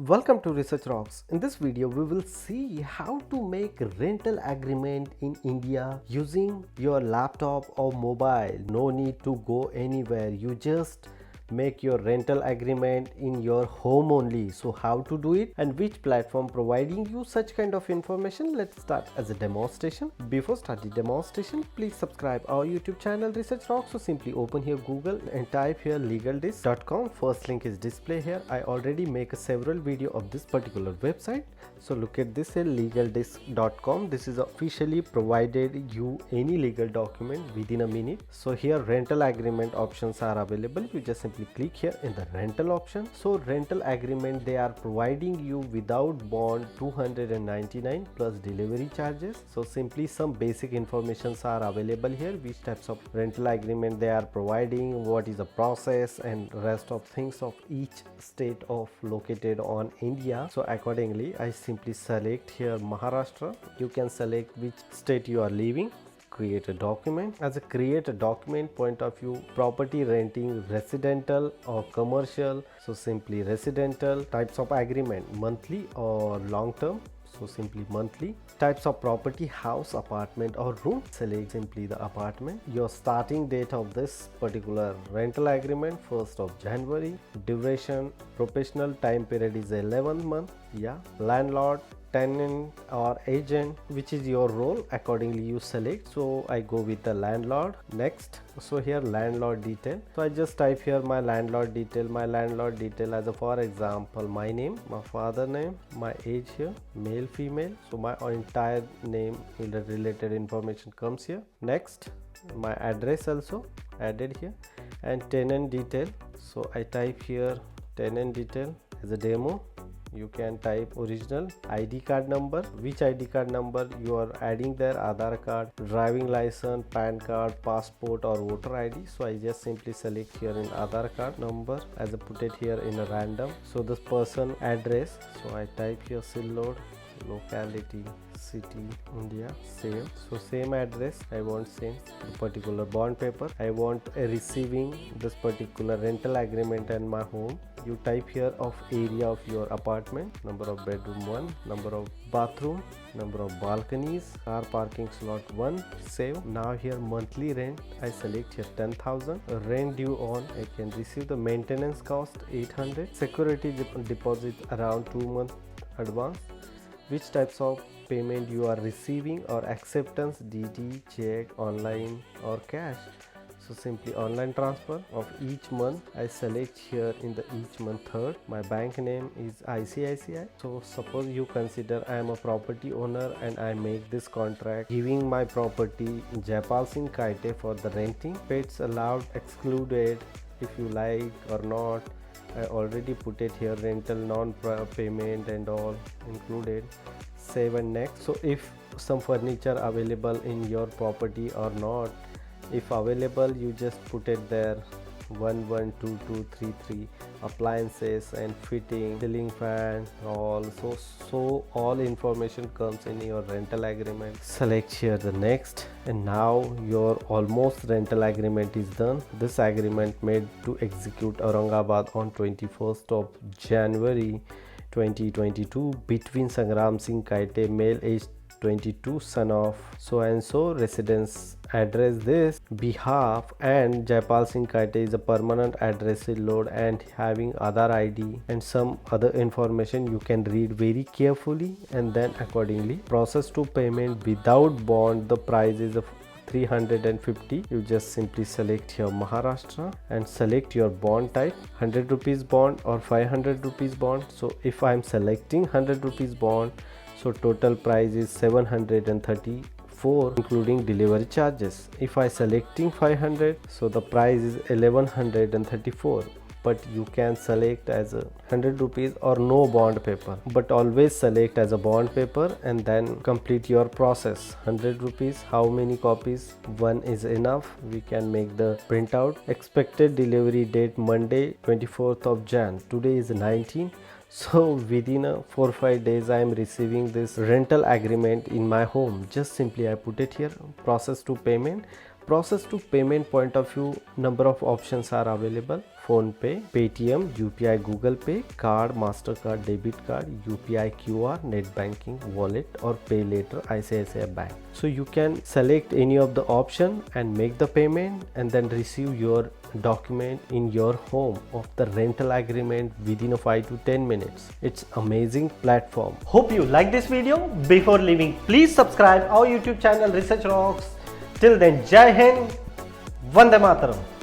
Welcome to Research Rocks. In this video, we will see how to make rental agreement in India using your laptop or mobile. No need to go anywhere. You just make your rental agreement in your home only. So how to do it and which platform providing you such kind of information? Let's start as a demonstration. Before starting demonstration, please subscribe our YouTube channel Research Rocks. So simply open here Google and type here LegalDesk.com. First link is display here. I already make a several video of this particular website. So look at this here, LegalDesk.com. This is officially provided you any legal document within a minute. So here rental agreement options are available. You just simply click here in the rental option. So rental agreement, they are providing you without bond 299 plus delivery charges. So simply some basic informations are available here, which types of rental agreement they are providing, what is the process, and rest of things of each state of located on India. So accordingly I simply select here Maharashtra. You can select which state you are living. Create a document. As a create a document point of view, property renting, residential or commercial. So simply residential. Types of agreement, monthly or long term. So simply monthly. Types of property, house, apartment or room. Select simply the apartment. Your starting date of this particular rental agreement 1st of January. Duration, professional time period is 11 month. Yeah. Landlord, tenant or agent, which is your role, accordingly you select. So I go with the landlord. Next, so here landlord detail. So I just type here my landlord detail as a, for example, my name, my father name, my age here, male, female. So my entire name related information comes here. Next, my address also added here, and tenant detail. So I type here tenant detail as a demo. You can type original ID card number, which ID card number you are adding there, Aadhaar card, driving license, PAN card, passport or voter ID. So I just simply select here in Aadhaar card number as I put it here in a random. So this person address, so I type here Sillod, locality, city, India, same. So same address I want, same particular bond paper I want receiving this particular rental agreement in my home. You type here of area of your apartment, number of bedroom 1, number of bathroom, number of balconies, car parking slot 1, save. Now here monthly rent I select here 10,000. Rent due on, I can receive the maintenance cost 800. Security deposit around 2 months advance. Which types of payment you are receiving or acceptance, DD, check, online or cash. So simply online transfer of each month I select here in the each month 3rd. My bank name is ICICI. So suppose you consider I am a property owner and I make this contract giving my property Jaipal Singh Kaite for the renting. Pets allowed, excluded, if you like or not. I already put it here, rental non-payment and all included. Save and next. So if some furniture available in your property or not, if available you just put it there 112233 appliances and fitting, ceiling fan, all. So all information comes in your rental agreement. Select here the next, and now your almost rental agreement is done. This agreement made to execute Aurangabad on 21st of January 2022 between Sangram Singh Kaite, male, age 22, son of so and so, residence address this, behalf, and Jaipal Singh Kaite is a permanent address load and having Aadhaar ID and some other information you can read very carefully, and then accordingly process to payment without bond. The price is of 350. You just simply select here Maharashtra and select your bond type, 100 rupees bond or 500 rupees bond. So if I am selecting 100 rupees bond, so total price is 734 including delivery charges. If I selecting 500, so the price is 1134. But you can select as a 100 rupees or no bond paper, but always select as a bond paper and then complete your process. 100 rupees, how many copies? One is enough. We can make the printout. Expected delivery date Monday 24th of Jan. Today is 19. So within 4 or 5 days I am receiving this rental agreement in my home. Just simply I put it here, process to payment. Process to payment point of view, number of options are available. phone pay, Paytm, UPI, Google Pay, card, Mastercard, debit card, UPI QR, net banking, wallet, or pay later ICICI Bank. So you can select any of the option and make the payment and then receive your document in your home of the rental agreement within 5 to 10 minutes. It's amazing platform. Hope you like this video. Before leaving, please subscribe our YouTube channel Research Rocks. Till then, Jai Hind, Vande Mataram.